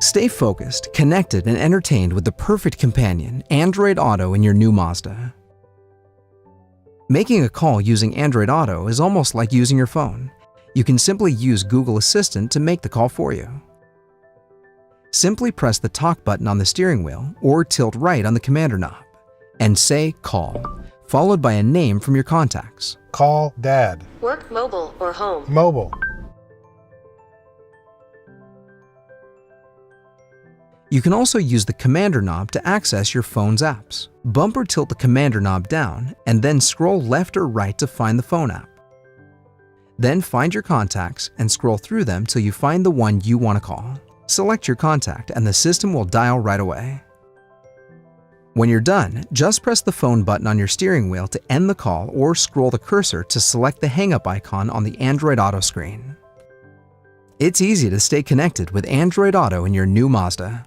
Stay focused, connected, and entertained with the perfect companion, Android Auto, in your new Mazda. Making a call using Android Auto is almost like using your phone. You can simply use Google Assistant to make the call for you. Simply press the talk button on the steering wheel or tilt right on the commander knob and say "Call," followed by a name from your contacts. Call Dad. Work, mobile, or home. Mobile. You can also use the commander knob to access your phone's apps. Bump or tilt the commander knob down and then scroll left or right to find the phone app. Then find your contacts and scroll through them till you find the one you want to call. Select your contact and the system will dial right away. When you're done, just press the phone button on your steering wheel to end the call or scroll the cursor to select the hang-up icon on the Android Auto screen. It's easy to stay connected with Android Auto in your new Mazda.